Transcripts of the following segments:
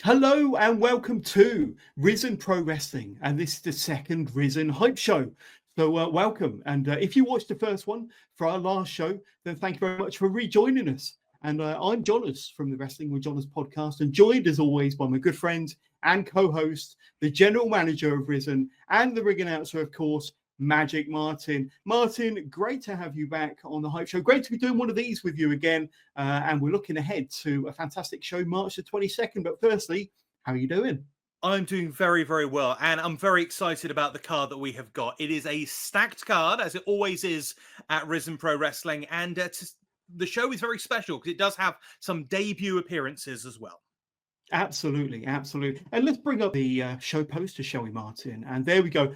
Hello and welcome to RIZEN Pro Wrestling, and this is the second RIZEN Hype Show. So welcome, and if you watched the first one for our last show, then thank you very much for rejoining us. And I'm Jonas from the Wrestling with Jonas podcast, and joined as always by my good friend and co-host, the general manager of RIZEN, and the ring announcer, of course, Magic Martin. Martin, great to have you back on the Hype Show. Great to be doing one of these with you again. And we're looking ahead to a fantastic show, March the 22nd. But firstly, how are you doing? I'm doing very, very well. And I'm very excited about the card that we have got. It is a stacked card, as it always is at RIZEN Pro Wrestling. And the show is very special because it does have some debut appearances as well. Absolutely, absolutely. And let's bring up the show poster, shall we, Martin? And there we go.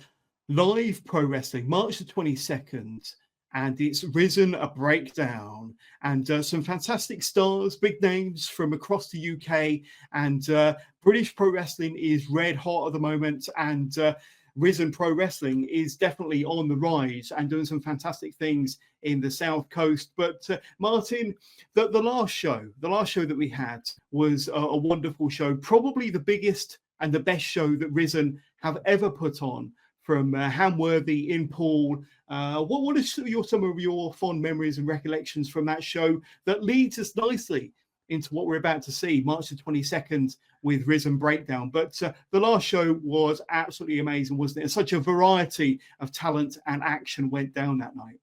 Live Pro Wrestling, March the 22nd, and it's RIZEN a breakdown, and some fantastic stars, big names from across the UK, and British Pro Wrestling is red hot at the moment, and RIZEN Pro Wrestling is definitely on the rise and doing some fantastic things in the South Coast. But Martin, the last show that we had was a wonderful show, probably the biggest and the best show that RIZEN have ever put on. From Hamworthy in Poole. What is some of your fond memories and recollections from that show that leads us nicely into what we're about to see, March the 22nd with RIZEN Breakdown? But the last show was absolutely amazing, wasn't it? And such a variety of talent and action went down that night.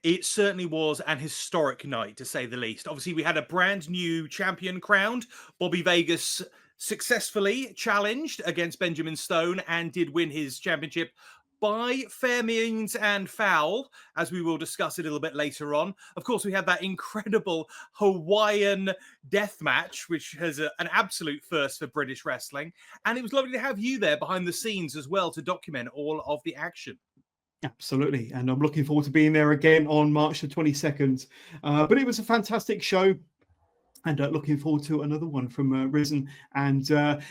It certainly was an historic night, to say the least. Obviously, we had a brand new champion crowned. Bobby Vegas successfully challenged against Benjamin Stone and did win his championship by fair means and foul, as we will discuss a little bit later on. Of course, we had that incredible Hawaiian death match, which has an absolute first for British wrestling. And it was lovely to have you there behind the scenes as well to document all of the action. Absolutely. And I'm looking forward to being there again on March the 22nd. But it was a fantastic show. And looking forward to another one from RIZEN. And like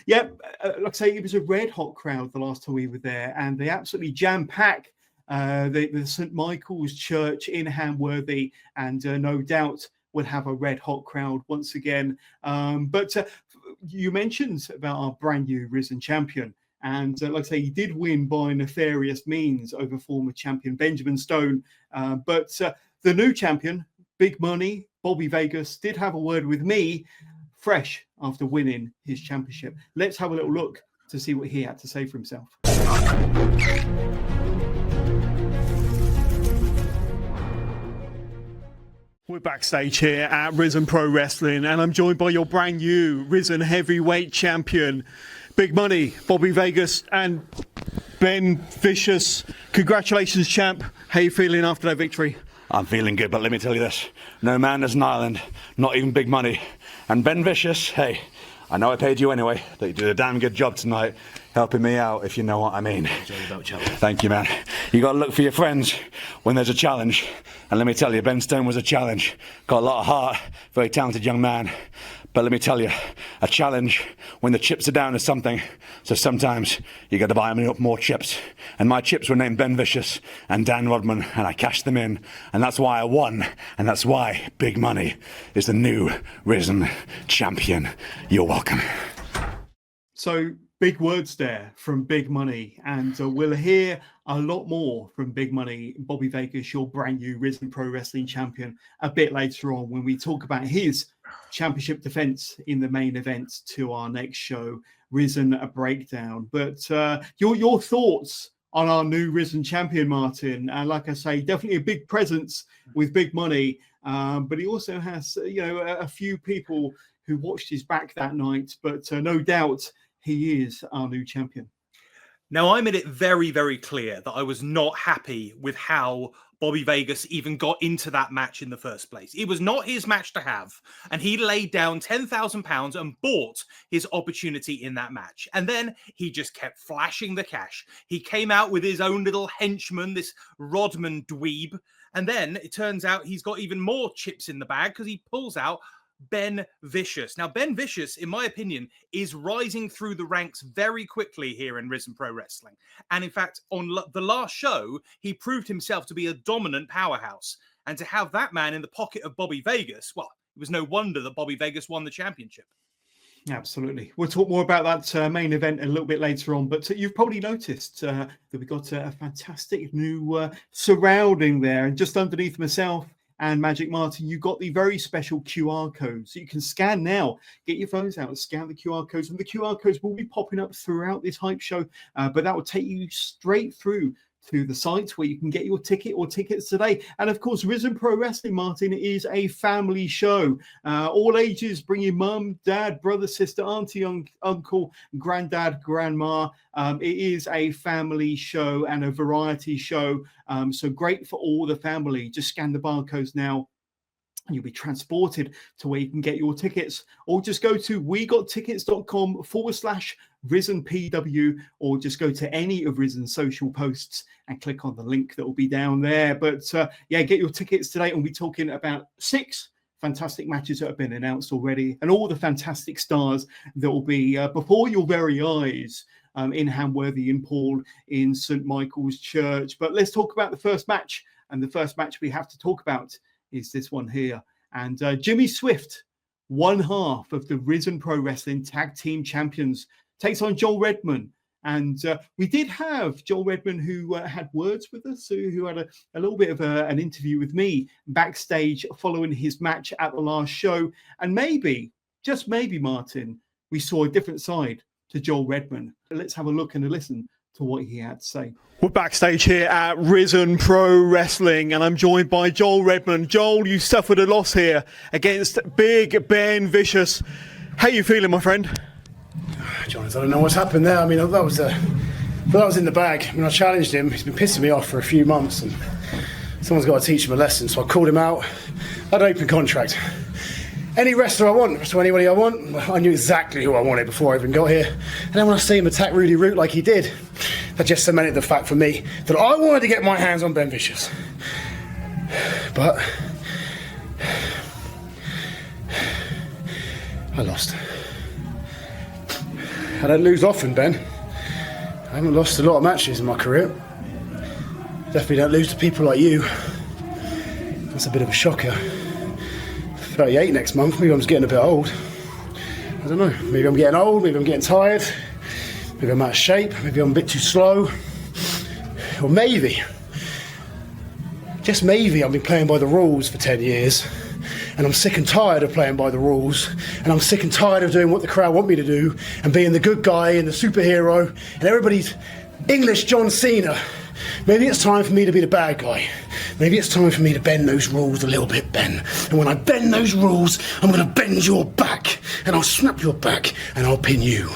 I say, it was a red hot crowd the last time we were there. And they absolutely jam-pack the St. Michael's Church in Hamworthy. And no doubt will have a red hot crowd once again. But you mentioned about our brand new RIZEN champion. And like I say, he did win by nefarious means over former champion Benjamin Stone. But the new champion, Big Money, Bobby Vegas, did have a word with me, fresh after winning his championship. Let's have a little look to see what he had to say for himself. We're backstage here at RIZEN Pro Wrestling, and I'm joined by your brand new RIZEN heavyweight champion, Big Money, Bobby Vegas, and Ben Vicious. Congratulations, champ. How are you feeling after that victory? I'm feeling good, but let me tell you this. No man is an island, not even Big Money. And Ben Vicious, hey, I know I paid you anyway, but you did a damn good job tonight helping me out, if you know what I mean. Thank you, man. You got to look for your friends when there's a challenge. And let me tell you, Ben Stone was a challenge. Got a lot of heart, very talented young man. But let me tell you, a challenge when the chips are down is something. So sometimes you got to buy more chips. And my chips were named Ben Vicious and Dan Rodman, and I cashed them in. And that's why I won. And that's why Big Money is the new RIZEN champion. You're welcome. So big words there from Big Money, and we'll hear a lot more from Big Money, Bobby Vegas, your brand new RIZEN Pro Wrestling champion, a bit later on when we talk about his championship defense in the main event to our next show, RIZEN a Breakdown. But your thoughts on our new RIZEN champion, Martin? And like I say, definitely a big presence with Big Money, but he also has a few people who watched his back that night, but no doubt he is our new champion. Now, I made it very, very clear that I was not happy with how Bobby Vegas even got into that match in the first place. It was not his match to have, and he laid down £10,000 and bought his opportunity in that match. And then he just kept flashing the cash. He came out with his own little henchman, this Rodman dweeb, and then it turns out he's got even more chips in the bag because he pulls out Ben Vicious. Now, Ben Vicious, in my opinion, is rising through the ranks very quickly here in RIZEN Pro Wrestling. And in fact, on the last show, he proved himself to be a dominant powerhouse. And to have that man in the pocket of Bobby Vegas, well, it was no wonder that Bobby Vegas won the championship. Absolutely. We'll talk more about that main event a little bit later on, but you've probably noticed that we've got a fantastic new surrounding there. And just underneath myself and Magic Martin, you've got the very special QR code. So you can scan now, get your phones out and scan the QR codes. And the QR codes will be popping up throughout this hype show, but that will take you straight through to the site where you can get your ticket or tickets today. And of course, Risen Pro Wrestling, Martin, is a family show. All ages, bring your mum, dad, brother, sister, auntie, uncle, granddad, grandma. It is a family show and a variety show. So great for all the family. Just scan the barcodes now. You'll be transported to where you can get your tickets, or just go to wegottickets.com/RisenPW, or just go to any of Risen's social posts and click on the link that will be down there. But yeah, get your tickets today. And we'll be talking about 6 fantastic matches that have been announced already, and all the fantastic stars that will be before your very eyes in Hamworthy and Paul in St. Michael's Church. But let's talk about the first match. And the first match we have to talk about is this one here. And Jimmy Swift, one half of the Risen Pro Wrestling Tag Team Champions, takes on Joel Redman. And we did have Joel Redman, who had words with us, who had a little bit of an interview with me backstage following his match at the last show. And maybe, just maybe, Martin, we saw a different side to Joel Redman. Let's have a look and a listen to what he had to say. We're backstage here at Risen Pro Wrestling, and I'm joined by Joel Redman. Joel, you suffered a loss here against Big Ben Vicious. How you feeling, my friend? Jonas, I don't know what's happened there. I mean, that was in the bag. I mean, I challenged him. He's been pissing me off for a few months, and someone's got to teach him a lesson. So I called him out. I had an open contract. Any wrestler I want, wrestle anybody I want. I knew exactly who I wanted before I even got here. And then when I see him attack Rudy Root like he did, that just cemented the fact for me that I wanted to get my hands on Ben Vicious. But I lost. I don't lose often, Ben. I haven't lost a lot of matches in my career. Definitely don't lose to people like you. That's a bit of a shocker. 38 next month, maybe I'm just getting a bit old. I don't know, maybe I'm getting old, maybe I'm getting tired, maybe I'm out of shape, maybe I'm a bit too slow. Or maybe, just maybe, I've been playing by the rules for 10 years and I'm sick and tired of playing by the rules, and I'm sick and tired of doing what the crowd want me to do and being the good guy and the superhero and everybody's English John Cena. Maybe it's time for me to be the bad guy. Maybe it's time for me to bend those rules a little bit, Ben. And when I bend those rules, I'm going to bend your back, and I'll snap your back, and I'll pin you.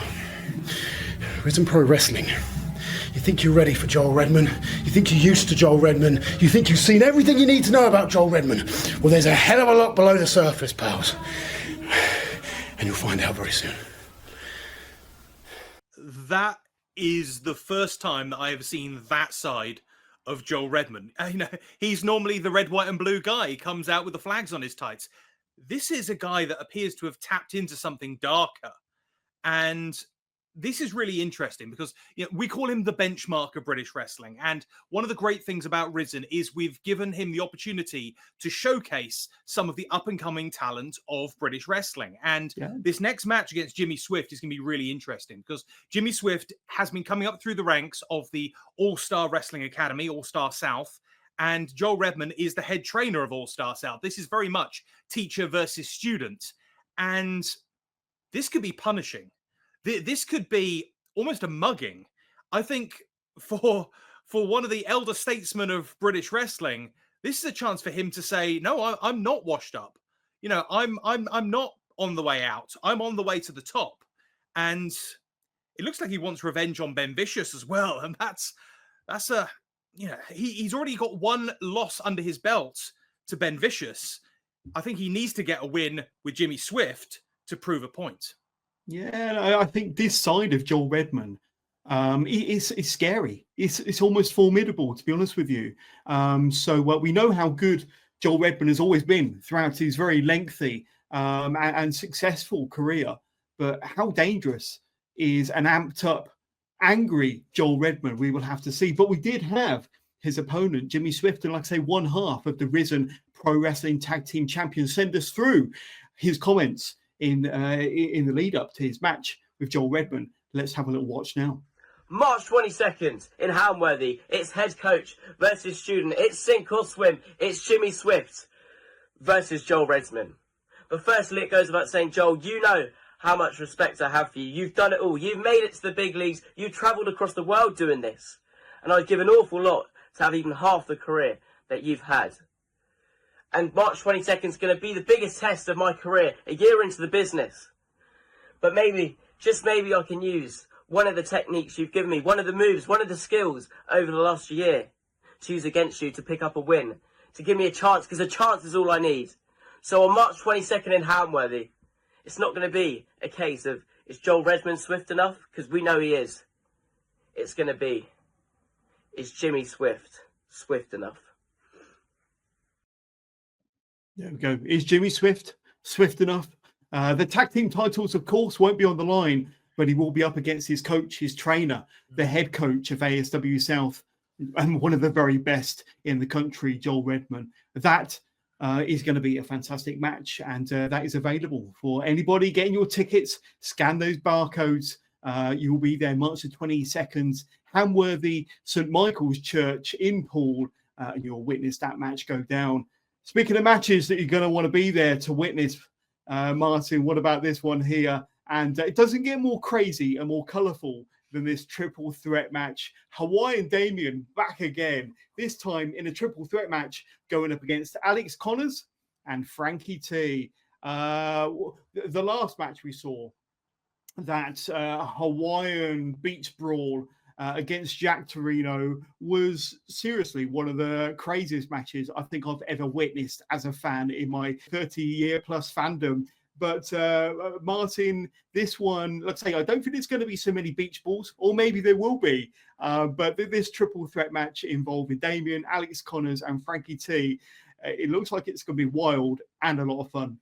Risen Pro Wrestling. You think you're ready for Joel Redman? You think you're used to Joel Redman? You think you've seen everything you need to know about Joel Redman? Well, there's a hell of a lot below the surface, pals. And you'll find out very soon. That is the first time that I have seen that side of Joel Redman. You know, he's normally the red, white, and blue guy. He comes out with the flags on his tights. This is a guy that appears to have tapped into something darker. And this is really interesting because, you know, we call him the benchmark of British wrestling. And one of the great things about Risen is we've given him the opportunity to showcase some of the up-and-coming talent of British wrestling. And this next match against Jimmy Swift is going to be really interesting because Jimmy Swift has been coming up through the ranks of the All-Star Wrestling Academy, All-Star South, and Joel Redman is the head trainer of All-Star South. This is very much teacher versus student. And this could be punishing. This could be almost a mugging. I think for one of the elder statesmen of British wrestling, this is a chance for him to say, no, I'm not washed up. You know, I'm not on the way out. I'm on the way to the top. And it looks like he wants revenge on Ben Vicious as well. And that's a, you know, he's already got one loss under his belt to Ben Vicious. I think he needs to get a win with Jimmy Swift to prove a point. Yeah, I think this side of Joel Redman is scary. It's almost formidable, to be honest with you. So we know how good Joel Redman has always been throughout his very lengthy and successful career. But how dangerous is an amped up, angry Joel Redman? We will have to see. But we did have his opponent, Jimmy Swift, and like I say, one half of the Risen Pro Wrestling Tag Team Champions, send us through his comments in the lead up to his match with Joel Redman. Let's have a little watch now. March 22nd in Hamworthy, it's head coach versus student. It's sink or swim. It's Jimmy Swift versus Joel Redman. But firstly, it goes without saying, Joel, you know how much respect I have for you. You've done it all. You've made it to the big leagues. You've travelled across the world doing this. And I'd give an awful lot to have even half the career that you've had. And March 22nd is going to be the biggest test of my career, a year into the business. But maybe, just maybe, I can use one of the techniques you've given me, one of the moves, one of the skills over the last year to use against you to pick up a win, to give me a chance, because a chance is all I need. So on March 22nd in Hamworthy, it's not going to be a case of, is Joel Redman swift enough? Because we know he is. It's going to be, is Jimmy Swift swift enough? There we go. Is Jimmy Swift swift enough? The tag team titles, of course, won't be on the line, but he will be up against his coach, his trainer, the head coach of ASW South, and one of the very best in the country, Joel Redman. That is going to be a fantastic match, and that is available for anybody getting your tickets. Scan those barcodes. You will be there March the 22nd, Hamworthy St. Michael's Church in Poole, and you'll witness that match go down. Speaking of matches that you're going to want to be there to witness, Martin, what about this one here? And it doesn't get more crazy and more colourful than this triple threat match. Hawaiian Damien back again, this time in a triple threat match going up against Alex Connors and Frankie T. The last match we saw, that Hawaiian beach brawl against Jack Torino, was seriously one of the craziest matches I think I've ever witnessed as a fan in my 30-year plus fandom. But Martin, this one, let's say, I don't think there's going to be so many beach balls, or maybe there will be. But this triple threat match involving Damien, Alex Connors, and Frankie T, it looks like it's going to be wild and a lot of fun.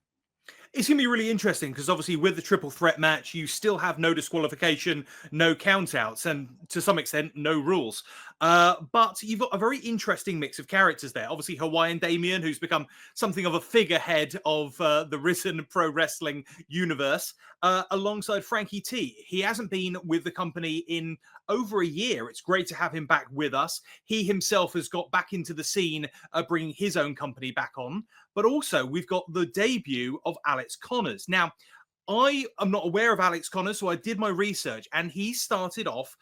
It's going to be really interesting because obviously with the triple threat match, you still have no disqualification, no countouts, and to some extent, no rules. But you've got a very interesting mix of characters there. Obviously, Hawaiian Damien, who's become something of a figurehead of the RIZEN pro wrestling universe, alongside Frankie T. He hasn't been with the company in over a year. It's great to have him back with us. He himself has got back into the scene, bringing his own company back on. But also, we've got the debut of Alex Connors. Now, I am not aware of Alex Connors, so I did my research, and he started off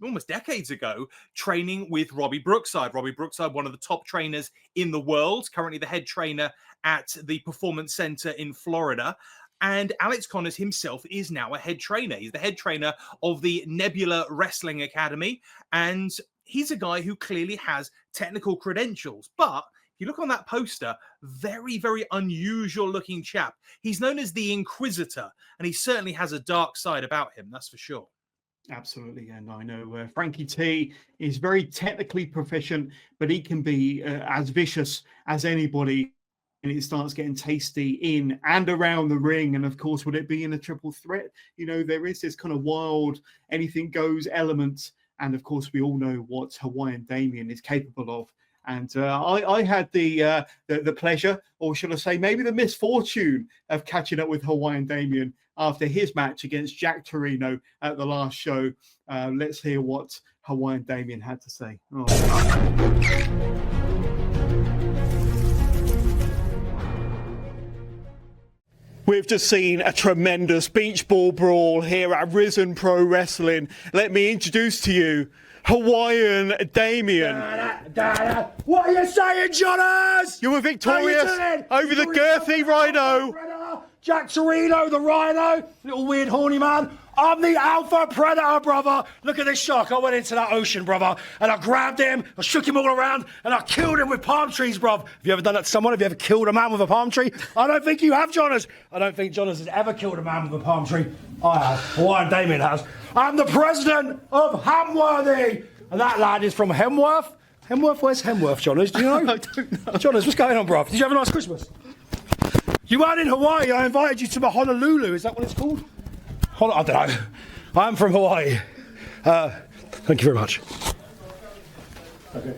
almost decades ago, training with Robbie Brookside. Robbie Brookside, one of the top trainers in the world, currently the head trainer at the Performance Center in Florida. And Alex Connors himself is now a head trainer. He's the head trainer of the Nebula Wrestling Academy, and he's a guy who clearly has technical credentials, but if you look on that poster, very, very unusual looking chap. He's known as the Inquisitor, and he certainly has a dark side about him, that's for sure. Absolutely, and I know Frankie T is very technically proficient, but he can be as vicious as anybody, and it starts getting tasty in and around the ring. And of course, would it be in a triple threat? You know, there is this kind of wild, anything goes element, and of course, we all know what Hawaiian Damien is capable of. And I had the pleasure, or should I say, maybe the misfortune of catching up with Hawaiian Damien after his match against Jack Torino at the last show. Let's hear what Hawaiian Damien had to say. Oh. We've just seen a tremendous beach ball brawl here at RIZEN Pro Wrestling. Let me introduce to you Hawaiian Damien. What are you saying, Jonas? You were victorious over the girthy Rhino. Jack Torino, the Rhino, little weird horny man. I'm the Alpha Predator, brother. Look at this shark. I went into that ocean, brother, and I grabbed him, I shook him all around, and I killed him with palm trees, bruv. Have you ever done that to someone? Have you ever killed a man with a palm tree? I don't think you have, Jonas. I don't think Jonas has ever killed a man with a palm tree. I have. Hawaiian Damien has. I'm the president of Hamworthy. And that lad is from Hemworth. Hemworth? Where's Hemworth, Jonas? Do you know? I don't know. Jonas, what's going on, bruv? Did you have a nice Christmas? You weren't in Hawaii. I invited you to my Honolulu. Is that what it's called? I don't know. I'm from Hawaii. Thank you very much. Okay.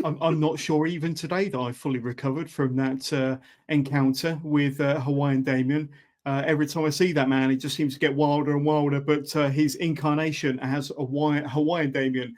I'm not sure even today that I fully recovered from that encounter with Hawaiian Damien. Every time I see that man, it just seems to get wilder and wilder. But his incarnation as a Hawaiian Damien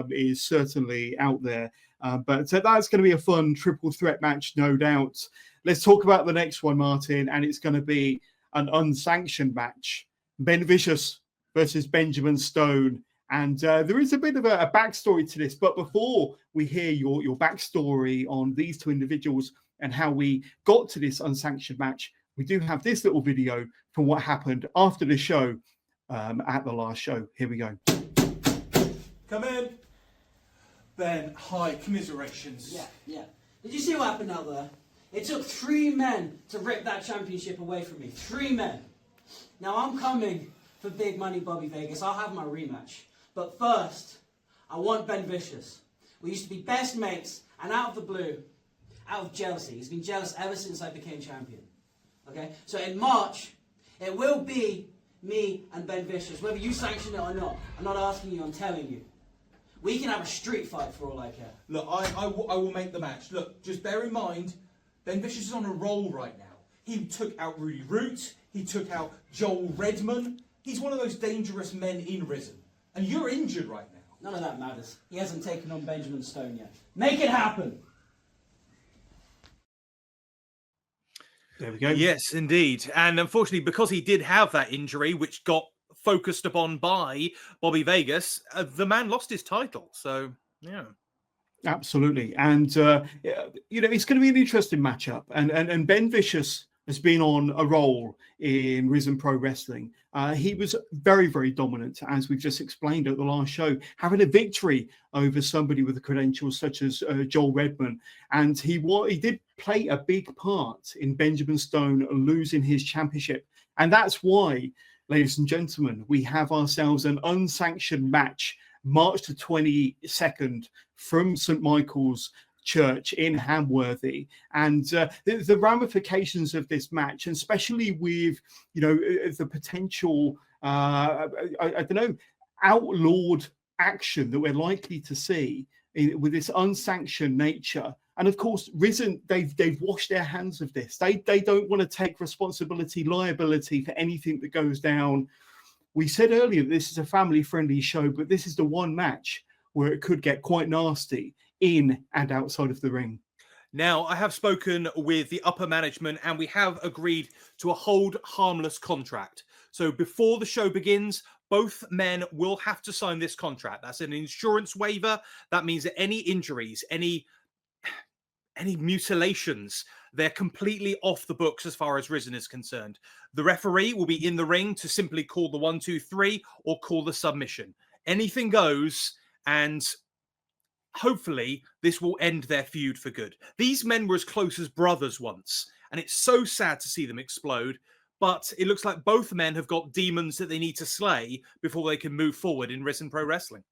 is certainly out there. But that's going to be a fun triple threat match, no doubt. Let's talk about the next one, Martin, and it's going to be an unsanctioned match. Ben Vicious versus Benjamin Stone. And there is a bit of a backstory to this. But before we hear your backstory on these two individuals and how we got to this unsanctioned match, we do have this little video from what happened after the show at the last show. Here we go. Come in. Ben, hi, commiserations. Yeah. Did you see what happened out there? It took 3 men to rip that championship away from me. 3 men. Now I'm coming for big money Bobby Vegas. I'll have my rematch. But first, I want Ben Vicious. We used to be best mates, and out of the blue, out of jealousy, he's been jealous ever since I became champion. Okay? So in March, it will be me and Ben Vicious, whether you sanction it or not. I'm not asking you, I'm telling you. We can have a street fight for all I care. Look, I will make the match. Look, just bear in mind, Ben Vicious is on a roll right now. He took out Rudy Root. He took out Joel Redman. He's one of those dangerous men in RIZEN. And you're injured right now. None of that matters. He hasn't taken on Benjamin Stone yet. Make it happen! There we go. Yes, indeed. And unfortunately, because he did have that injury, which got focused upon by Bobby Vegas, the man lost his title. So, yeah. Absolutely. And, it's going to be an interesting matchup. And Ben Vicious has been on a roll in RIZEN Pro Wrestling. He was very, very dominant, as we've just explained at the last show, having a victory over somebody with the credentials such as Joel Redman. And he did play a big part in Benjamin Stone losing his championship. And that's why, ladies and gentlemen, we have ourselves an unsanctioned match, March the 22nd, from St. Michael's Church in Hamworthy. And the ramifications of this match, and especially with the potential I don't know, outlawed action that we're likely to see with this unsanctioned nature. And of course, RIZEN, they've washed their hands of this. They don't want to take liability for anything that goes down. We said earlier that this is a family-friendly show, but this is the one match where it could get quite nasty in and outside of the ring. Now, I have spoken with the upper management and we have agreed to a hold harmless contract. So before the show begins, both men will have to sign this contract. That's an insurance waiver. That means that any injuries, any mutilations, they're completely off the books as far as RIZEN is concerned. The referee will be in the ring to simply call the 1, 2, 3 or call the submission. Anything goes, and hopefully this will end their feud for good. These men were as close as brothers once, and it's so sad to see them explode, but it looks like both men have got demons that they need to slay before they can move forward in RIZEN Pro Wrestling.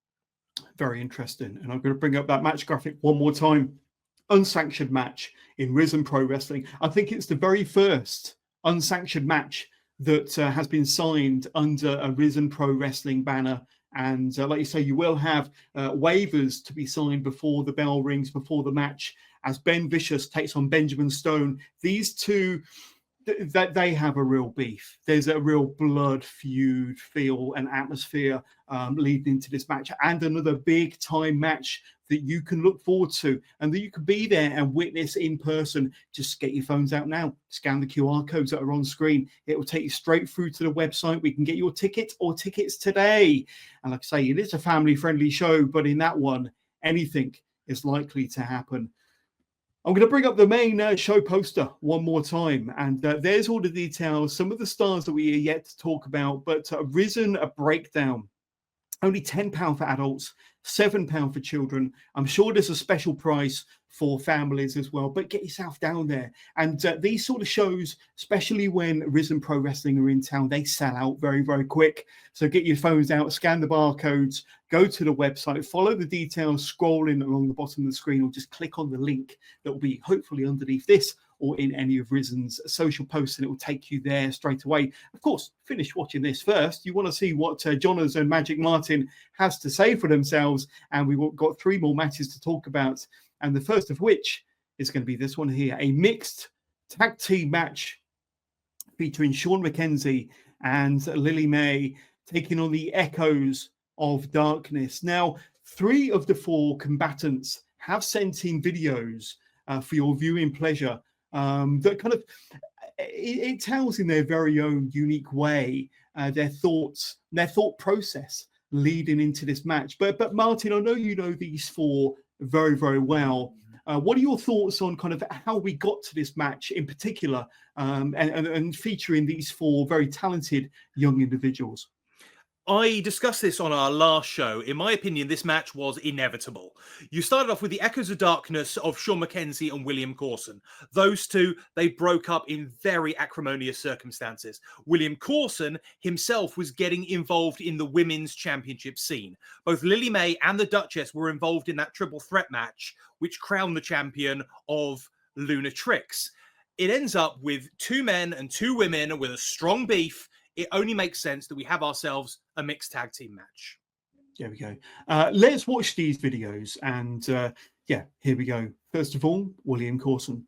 Very interesting. And I'm going to bring up that match graphic one more time. Unsanctioned match in RIZEN Pro Wrestling. I think it's the very first unsanctioned match that has been signed under a RIZEN Pro Wrestling banner. And like you say, you will have waivers to be signed before the bell rings, before the match, as Ben Vicious takes on Benjamin Stone. These two, they have a real beef. There's a real blood feud feel and atmosphere leading into this match, and another big time match that you can look forward to and that you can be there and witness in person. Just get your phones out now, scan the QR codes that are on screen. It will take you straight through to the website. We can get your ticket or tickets today. And like I say, it is a family-friendly show, but in that one, anything is likely to happen. I'm going to bring up the main show poster one more time, and there's all the details, some of the stars that we are yet to talk about, but RIZEN, a breakdown. Only £10 for adults, £7 for children. I'm sure there's a special price for families as well, but get yourself down there. And these sort of shows, especially when RIZEN Pro Wrestling are in town, they sell out very, very quick. So get your phones out, scan the barcodes, go to the website, follow the details scrolling along the bottom of the screen, or just click on the link that will be hopefully underneath this or in any of Rizen's social posts, and it will take you there straight away. Of course, finish watching this first. You want to see what Jonas and Magic Martin has to say for themselves, and we've got 3 more matches to talk about, and the first of which is going to be this one here, a mixed tag team match featuring Sean McKenzie and Lily May taking on the Echoes of Darkness. Now, 3 of the 4 combatants have sent in videos for your viewing pleasure that kind of, it tells in their very own unique way their thoughts, their thought process leading into this match. But Martin, I know you know these 4 very, very well. What are your thoughts on kind of how we got to this match in particular, and featuring these 4 very talented young individuals? I discussed this on our last show. In my opinion, this match was inevitable. You started off with the Echoes of Darkness of Sean McKenzie and William Corson. Those 2, they broke up in very acrimonious circumstances. William Corson himself was getting involved in the women's championship scene. Both Lily May and the Duchess were involved in that triple threat match, which crowned the champion of Lunatrix. It ends up with 2 men and 2 women with a strong beef. It only makes sense that we have ourselves a mixed tag team match. There we go. Let's watch these videos. And yeah, here we go. First of all, William Corson.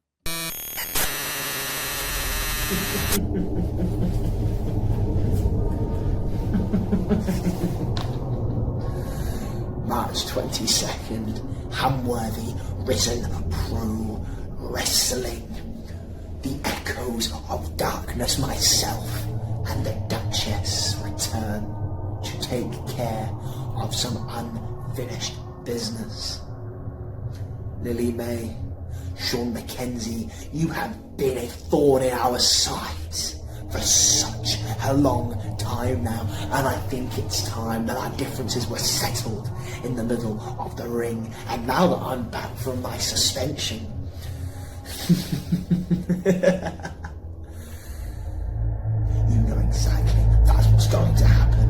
March 22nd, Hamworthy, Risen Pro Wrestling. The Echoes of Darkness, myself and the Duchess return to take care of some unfinished business. Lily May, Sean McKenzie, you have been a thorn in our sides for such a long time now, and I think it's time that our differences were settled in the middle of the ring. And now that I'm back from my suspension, you know exactly that's what's going to happen.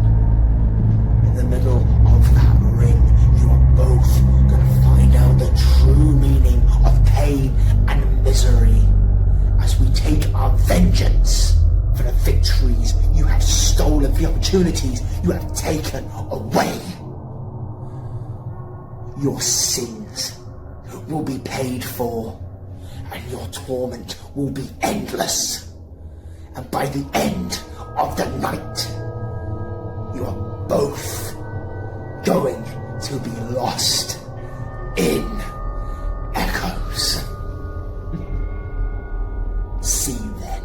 In the middle of that ring, you are both going to find out the true meaning of pain and misery as we take our vengeance for the victories you have stolen, the opportunities you have taken away. Your sins will be paid for, and your torment will be endless. And by the end of the night, you are both going to be lost in echoes. See you then.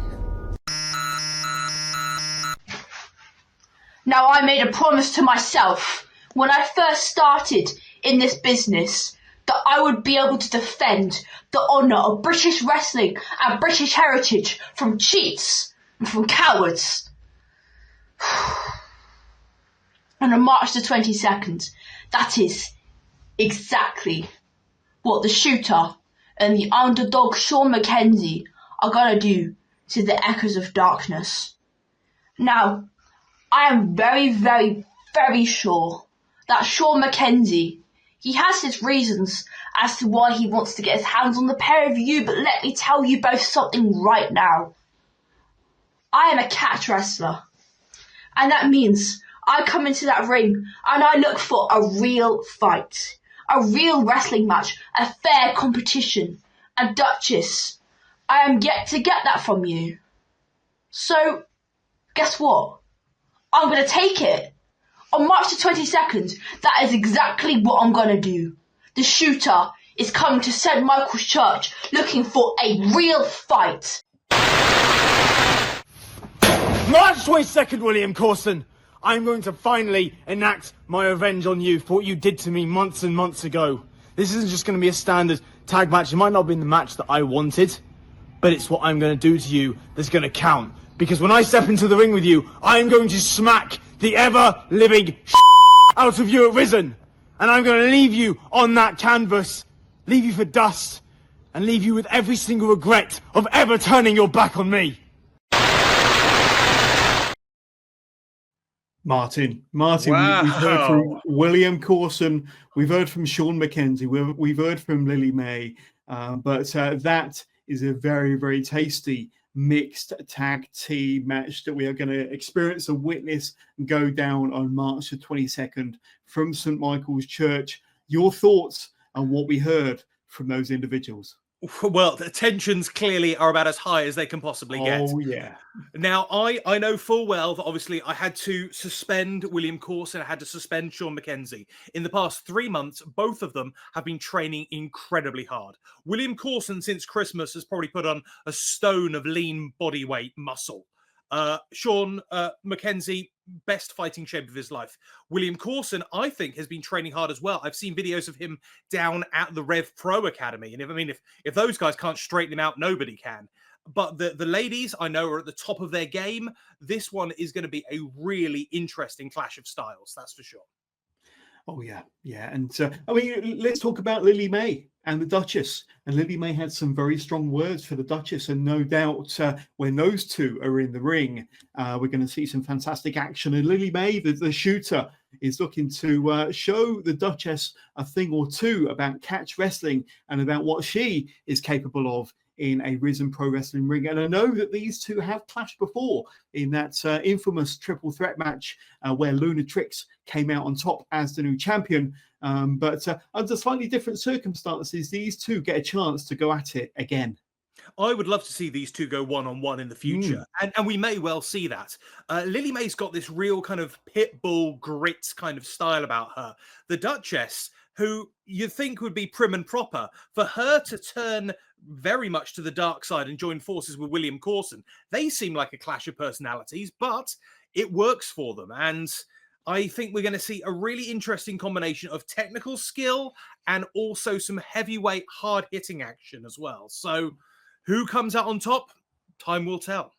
Now, I made a promise to myself when I first started in this business that I would be able to defend the honour of British wrestling and British heritage from cheats and from cowards. And on March the 22nd, that is exactly what the shooter and the underdog Sean McKenzie are going to do to the Echoes of Darkness. Now, I am very, very, very sure that Sean McKenzie, he has his reasons as to why he wants to get his hands on the pair of you, but let me tell you both something right now. I am a catch wrestler, and that means I come into that ring and I look for a real fight, a real wrestling match, a fair competition. And Duchess, I am yet to get that from you. So, guess what? I'm going to take it. On March the 22nd, that is exactly what I'm going to do. The shooter is coming to St. Michael's Church looking for a real fight. March 22nd, William Corson. I'm going to finally enact my revenge on you for what you did to me months and months ago. This isn't just going to be a standard tag match. It might not be the match that I wanted, but it's what I'm going to do to you that's going to count. Because when I step into the ring with you, I'm going to smack the ever-living out of you at RIZEN. And I'm going to leave you on that canvas, leave you for dust, and leave you with every single regret of ever turning your back on me. Martin, Wow. we've heard from William Corson, we've heard from Sean McKenzie, we've heard from Lily May, but that is a very, very tasty mixed tag team match that we are going to experience and witness and go down on March the 22nd from St. Michael's Church. Your thoughts on what we heard from those individuals? Well, the tensions clearly are about as high as they can possibly get. Oh, yeah. Now, I know full well that obviously I had to suspend William Corson, I had to suspend Sean McKenzie. In the past 3 months, both of them have been training incredibly hard. William Corson, since Christmas, has probably put on a stone of lean body weight muscle. Sean McKenzie, best fighting shape of his life. William Corson, I think, has been training hard as well. I've seen videos of him down at the Rev Pro Academy. And if those guys can't straighten him out, nobody can. But the ladies, I know, are at the top of their game. This one is going to be a really interesting clash of styles, that's for sure. Oh, yeah. Yeah. And I mean, let's talk about Lily May and the Duchess. And Lily May had some very strong words for the Duchess. And no doubt when those two are in the ring, we're going to see some fantastic action. And Lily May, the shooter, is looking to show the Duchess a thing or two about catch wrestling and about what she is capable of in a RIZEN Pro Wrestling ring. And I know that these two have clashed before in that infamous triple threat match where Lunatrix came out on top as the new champion. But under slightly different circumstances, these two get a chance to go at it again. I would love to see these two go one-on-one in the future. And we may well see that. Lily May's got this real kind of pit bull grit kind of style about her. The Duchess, who you'd think would be prim and proper, for her to turn very much to the dark side and join forces with William Corson, they seem like a clash of personalities, but it works for them. And I think we're going to see a really interesting combination of technical skill and also some heavyweight, hard-hitting action as well. So who comes out on top? Time will tell.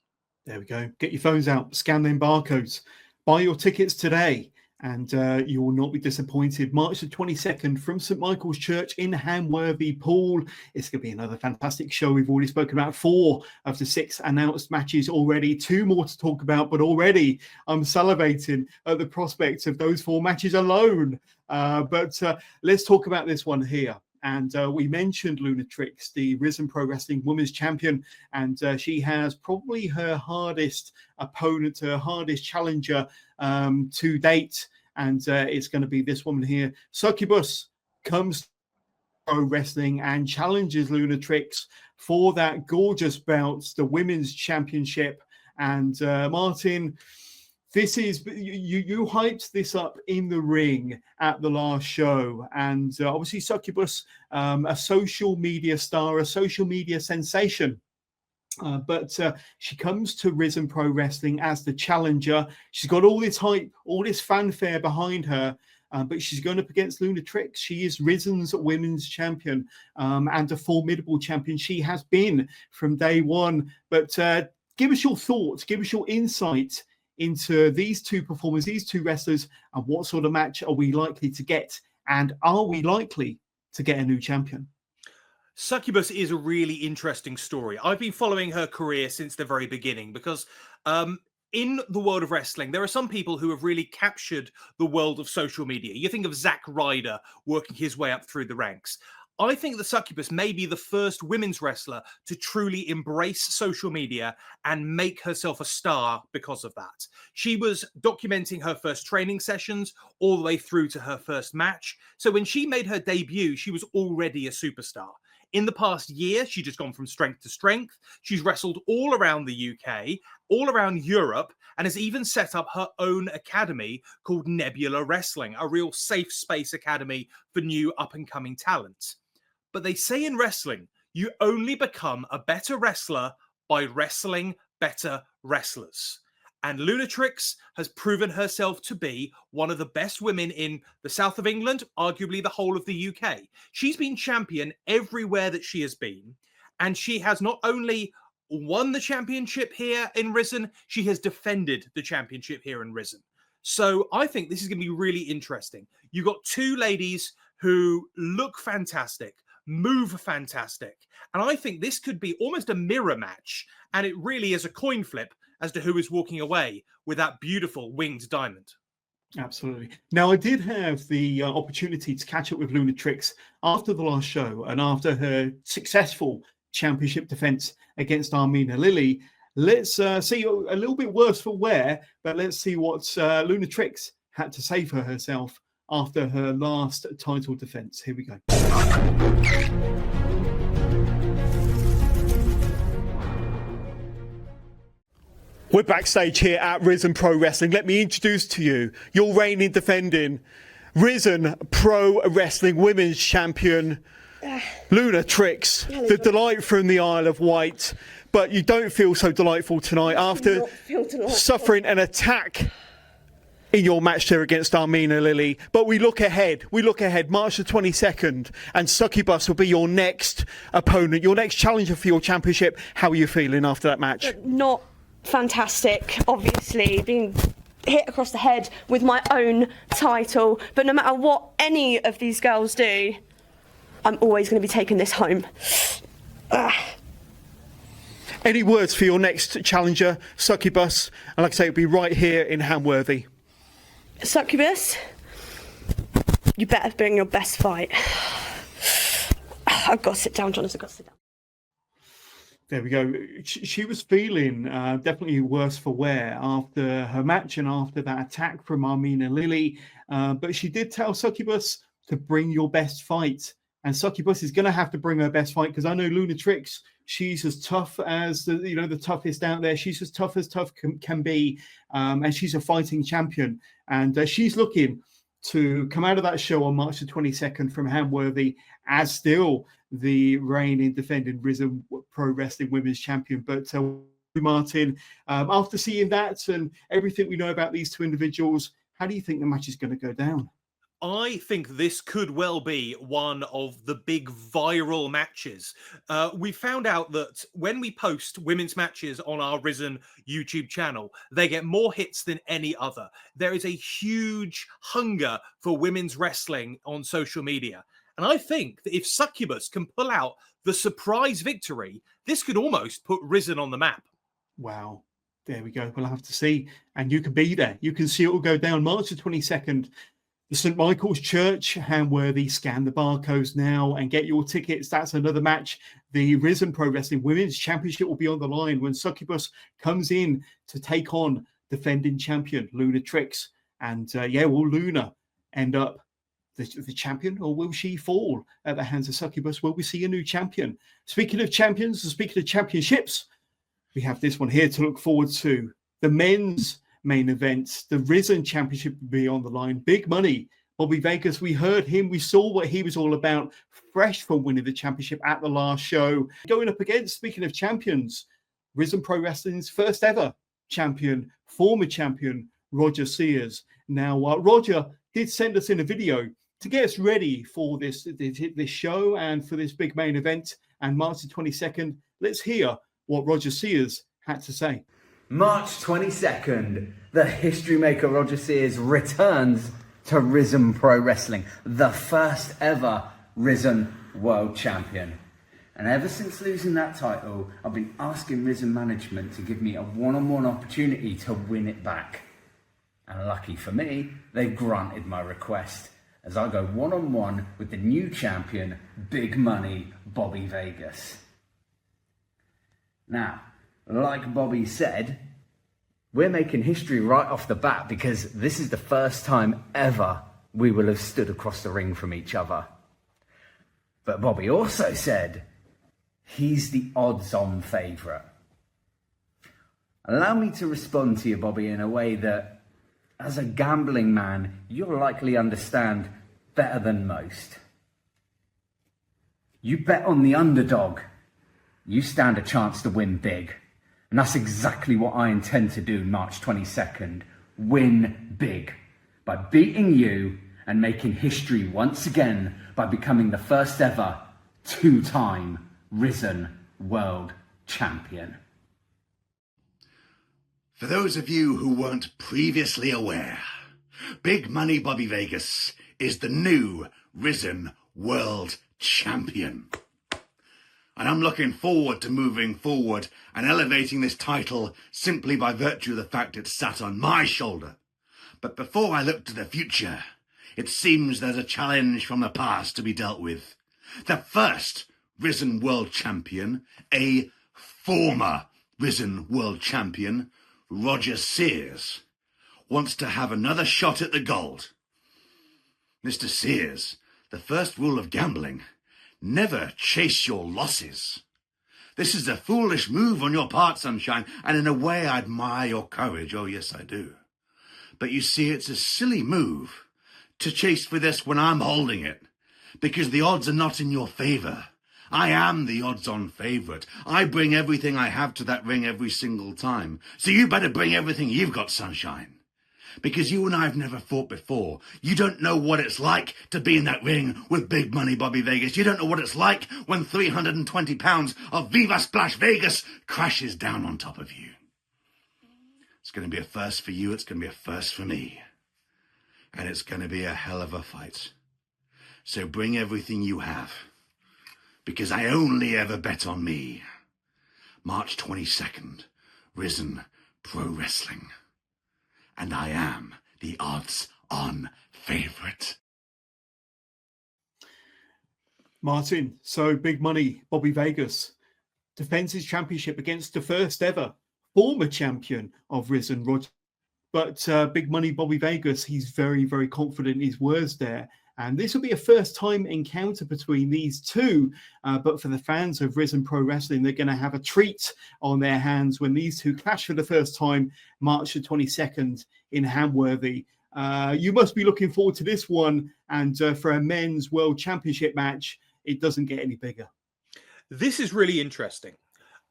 There we go. Get your phones out, scan them barcodes, buy your tickets today, and you will not be disappointed. March the 22nd from St. Michael's Church in Hamworthy Pool. It's going to be another fantastic show. We've already spoken about 4 of the 6 announced matches already. 2 more to talk about, but already I'm salivating at the prospect of those 4 matches alone. But let's talk about this one here. And we mentioned Lunatrix, the RIZEN Pro Wrestling Women's Champion, and she has probably her hardest opponent, her hardest challenger to date, and it's going to be this woman here. Succubus comes to Pro Wrestling and challenges Lunatrix for that gorgeous belt, the Women's Championship. And Martin, this is you hyped this up in the ring at the last show, and obviously Succubus, a social media star, a social media sensation. But she comes to RIZEN Pro Wrestling as the challenger. She's got all this hype, all this fanfare behind her, but she's going up against Lunatrix. She is RIZEN's women's champion and a formidable champion. She has been from day one. But give us your thoughts, give us your insight into these two performers, these two wrestlers, and what sort of match are we likely to get? And are we likely to get a new champion? Succubus is a really interesting story. I've been following her career since the very beginning because in the world of wrestling, there are some people who have really captured the world of social media. You think of Zack Ryder working his way up through the ranks. I think that Succubus may be the first women's wrestler to truly embrace social media and make herself a star because of that. She was documenting her first training sessions all the way through to her first match. So when she made her debut, she was already a superstar. In the past year, she's just gone from strength to strength. She's wrestled all around the UK, all around Europe, and has even set up her own academy called Nebula Wrestling, a real safe space academy for new up-and-coming talent. But they say in wrestling, you only become a better wrestler by wrestling better wrestlers. And Lunatrix has proven herself to be one of the best women in the south of England, arguably the whole of the UK. She's been champion everywhere that she has been. And she has not only won the championship here in RIZEN, she has defended the championship here in RIZEN. So I think this is going to be really interesting. You've got 2 ladies who look fantastic, move fantastic. And I think this could be almost a mirror match. And it really is a coin flip as to who is walking away with that beautiful winged diamond. Absolutely. Now, I did have the opportunity to catch up with Lunatrix after the last show and after her successful championship defense against Armina Lily. Let's see a little bit worse for wear, but let's see what Lunatrix had to say for herself after her last title defense. Here we go. We're backstage here at RIZEN Pro Wrestling. Let me introduce to you your reigning defending RIZEN Pro Wrestling Women's Champion, Lunatrix, the delight from the Isle of Wight. But you don't feel so delightful tonight after suffering an attack in your match there against Armina Lily. But we look ahead, March the 22nd, and Succubus will be your next opponent, your next challenger for your championship. How are you feeling after that match? Not fantastic, obviously, being hit across the head with my own title. But no matter what any of these girls do, I'm always going to be taking this home. Any words for your next challenger, Succubus? And like I say, it'll be right here in Hamworthy. Succubus, you better bring your best fight. I've got to sit down, Jonas, I've got to sit down. There we go. She was feeling definitely worse for wear after her match and after that attack from Armina Lily. But she did tell Succubus to bring your best fight. And Succubus is going to have to bring her best fight, because I know Lunatrix, she's as tough as the toughest out there. She's as tough can be, and she's a fighting champion. And she's looking to come out of that show on March the 22nd from Hamworthy as still the reigning defending RIZEN Pro Wrestling Women's Champion. But Martin, after seeing that and everything we know about these two individuals, how do you think the match is going to go down? I think this could well be one of the big viral matches. We found out that when we post women's matches on our RIZEN YouTube channel, they get more hits than any other. There is a huge hunger for women's wrestling on social media. And I think that if Succubus can pull out the surprise victory, this could almost put RIZEN on the map. Wow. There we go. We'll have to see. And you can be there. You can see it will go down March the 22nd. The St. Michael's Church, Hamworthy. Scan the barcodes now and get your tickets. That's another match. The RIZEN Pro Wrestling Women's Championship will be on the line when Succubus comes in to take on defending champion Lunatrix. And will Luna end up the champion, or will she fall at the hands of Succubus? Will we see a new champion? Speaking of champions and speaking of championships, we have this one here to look forward to. The men's main event, the RIZEN Championship will be on the line. Big money. Bobby Vegas, we heard him. We saw what he was all about. Fresh from winning the championship at the last show. Going up against, speaking of champions, RIZEN Pro Wrestling's first ever champion, former champion, Roger Sears. Now, Roger did send us in a video to get us ready for this show and for this big main event. And March the 22nd, let's hear what Roger Sears had to say. March 22nd, the history maker Roger Sears returns to RIZEN Pro Wrestling, the first ever RIZEN World Champion. And ever since losing that title, I've been asking RIZEN management to give me a one-on-one opportunity to win it back. And lucky for me, they've granted my request as I go one-on-one with the new champion, Big Money Bobby Vegas. Now, like Bobby said, we're making history right off the bat because this is the first time ever we will have stood across the ring from each other. But Bobby also said he's the odds-on favourite. Allow me to respond to you, Bobby, in a way that, as a gambling man, you'll likely understand better than most. You bet on the underdog, you stand a chance to win big. And that's exactly what I intend to do March 22nd. Win big. By beating you and making history once again by becoming the first ever two-time RIZEN World Champion. For those of you who weren't previously aware, Big Money Bobby Vegas is the new RIZEN World Champion. And I'm looking forward to moving forward and elevating this title simply by virtue of the fact it's sat on my shoulder. But before I look to the future, it seems there's a challenge from the past to be dealt with. The first Risen World Champion, a former Risen World Champion, Roger Sears, wants to have another shot at the gold. Mr. Sears, the first rule of gambling, never chase your losses. This is a foolish move on your part, Sunshine, and in a way I admire your courage. Oh, yes, I do. But you see, it's a silly move to chase for this when I'm holding it, because the odds are not in your favor. I am the odds-on favorite. I bring everything I have to that ring every single time. So you better bring everything you've got, Sunshine. Because you and I have never fought before. You don't know what it's like to be in that ring with Big Money Bobby Vegas. You don't know what it's like when 320 pounds of Viva Splash Vegas crashes down on top of you. It's going to be a first for you. It's going to be a first for me. And it's going to be a hell of a fight. So bring everything you have. Because I only ever bet on me. March 22nd, Risen Pro Wrestling. And I am the odds-on favourite. Martin, so Big Money Bobby Vegas defends his championship against the first ever former champion of Risen, Roger. But Big Money Bobby Vegas, he's very, very confident in his words there. And this will be a first-time encounter between these two. But for the fans of Risen Pro Wrestling, they're going to have a treat on their hands when these two clash for the first time, March the 22nd in Hamworthy. You must be looking forward to this one. And for a men's world championship match, it doesn't get any bigger. This is really interesting.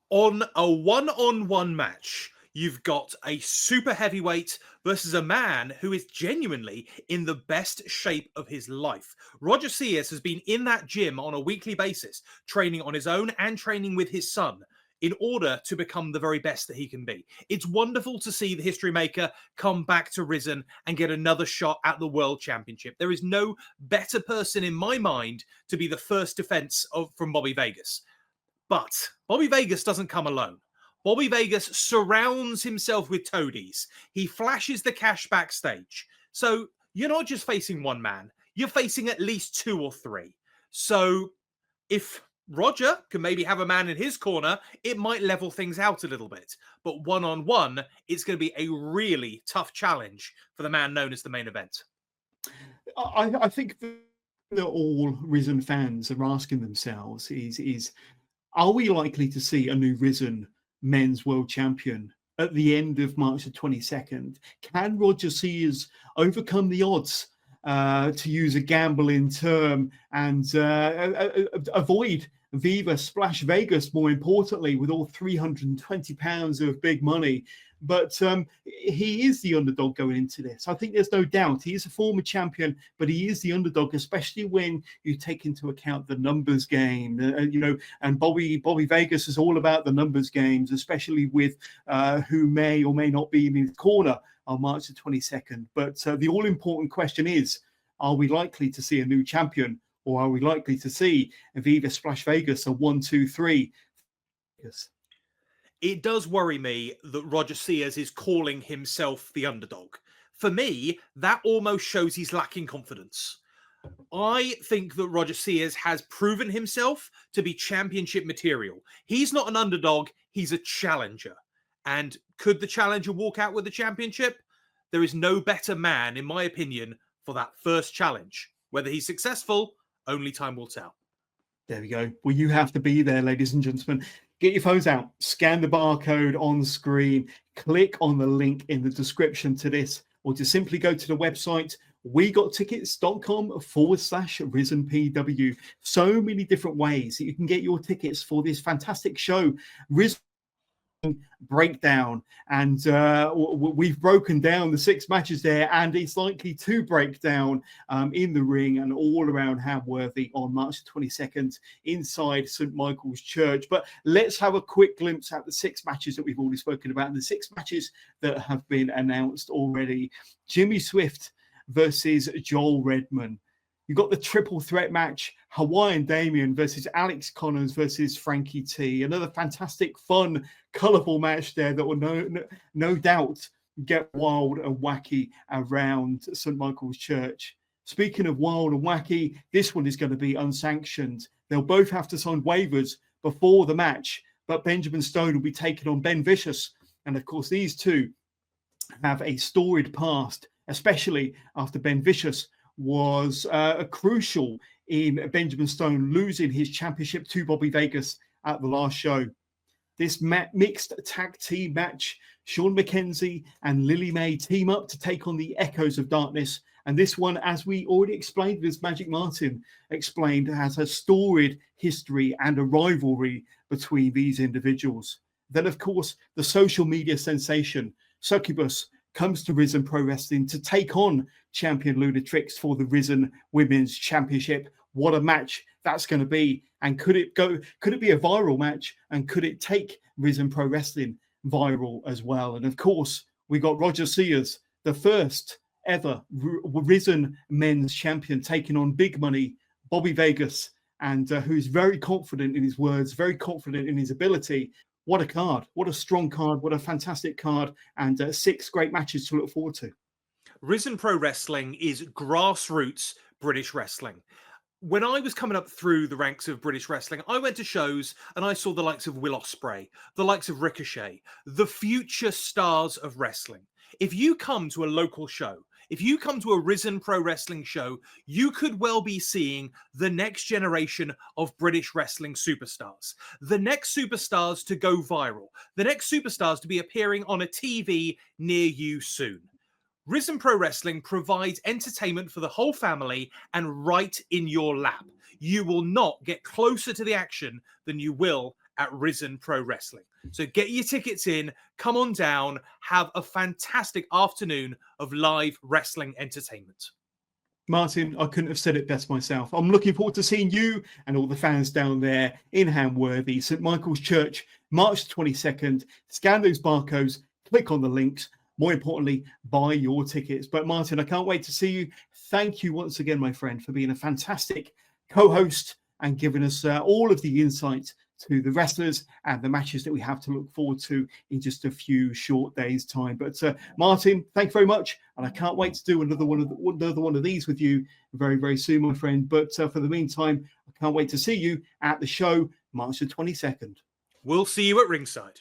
On a one-on-one match, you've got a super heavyweight versus a man who is genuinely in the best shape of his life. Roger Sears has been in that gym on a weekly basis, training on his own and training with his son in order to become the very best that he can be. It's wonderful to see the history maker come back to Risen and get another shot at the World Championship. There is no better person in my mind to be the first defense from Bobby Vegas. But Bobby Vegas doesn't come alone. Bobby Vegas surrounds himself with toadies. He flashes the cash backstage. So you're not just facing one man, you're facing at least two or three. So if Roger can maybe have a man in his corner, it might level things out a little bit. But one-on-one, it's going to be a really tough challenge for the man known as the main event. I think that all Risen fans are asking themselves is are we likely to see a new Risen men's world champion at the end of March the 22nd? Can Roger Sears overcome the odds, to use a gambling term, and avoid Viva Splash Vegas, more importantly, with all 320 pounds of big money? But he is the underdog going into this. I think there's no doubt. He is a former champion, but he is the underdog, especially when you take into account the numbers game. And Bobby Vegas is all about the numbers games, especially with who may or may not be in his corner on March the 22nd. But the all-important question is, are we likely to see a new champion, or are we likely to see Viva Splash Vegas, a 1, 2, 3? Yes. It does worry me that Roger Sears is calling himself the underdog. For me, that almost shows he's lacking confidence. I think that Roger Sears has proven himself to be championship material. He's not an underdog, he's a challenger. And could the challenger walk out with the championship? There is no better man, in my opinion, for that first challenge. Whether he's successful, only time will tell. There we go. Well, you have to be there, ladies and gentlemen. Get your phones out, scan the barcode on screen, click on the link in the description to this, or just simply go to the website, wegottickets.com/RizenPW. So many different ways that you can get your tickets for this fantastic show, Risen Breakdown. And we've broken down the 6 matches there, and it's likely to break down in the ring and all around Hamworthy on March 22nd inside St. Michael's Church. But let's have a quick glimpse at the 6 matches that we've already spoken about, and the 6 matches that have been announced already. Jimmy Swift versus Joel Redman. You've got the triple threat match, Hawaiian Damien versus Alex Connors versus Frankie T. Another fantastic, fun, colourful match there that will no doubt get wild and wacky around St. Michael's Church. Speaking of wild and wacky, this one is going to be unsanctioned. They'll both have to sign waivers before the match, but Benjamin Stone will be taking on Ben Vicious. And of course, these two have a storied past, especially after Ben Vicious was crucial in Benjamin Stone losing his championship to Bobby Vegas at the last show. This mixed tag team match, Sean McKenzie and Lily May team up to take on the Echoes of Darkness. And this one, as we already explained, as Magic Martin explained, has a storied history and a rivalry between these individuals. Then, of course, the social media sensation, Succubus, comes to RIZEN Pro Wrestling to take on champion Lunatrix for the RIZEN Women's Championship. What a match that's going to be. And could it be a viral match? And could it take RIZEN Pro Wrestling viral as well? And of course, we got Roger Sears, the first ever RIZEN Men's Champion, taking on big money Bobby Vegas, and who's very confident in his words, very confident in his ability. What a card. What a strong card. What a fantastic card. And 6 great matches to look forward to. RIZEN Pro Wrestling is grassroots British wrestling. When I was coming up through the ranks of British wrestling, I went to shows and I saw the likes of Will Ospreay, the likes of Ricochet, the future stars of wrestling. If you come to a local show, if you come to a RIZEN Pro Wrestling show, you could well be seeing the next generation of British wrestling superstars. The next superstars to go viral. The next superstars to be appearing on a TV near you soon. RIZEN Pro Wrestling provides entertainment for the whole family and right in your lap. You will not get closer to the action than you will at RIZEN Pro Wrestling. So get your tickets in, come on down, have a fantastic afternoon of live wrestling entertainment. Martin, I couldn't have said it best myself. I'm looking forward to seeing you and all the fans down there in Hamworthy, St. Michael's Church, March 22nd. Scan those barcodes, click on the links. More importantly, buy your tickets. But Martin, I can't wait to see you. Thank you once again, my friend, for being a fantastic co-host and giving us all of the insight to the wrestlers and the matches that we have to look forward to in just a few short days' time. But Martin, thank you very much, and I can't wait to do another one of these with you very, very soon, my friend. But for the meantime, I can't wait to see you at the show, March the 22nd. We'll see you at ringside.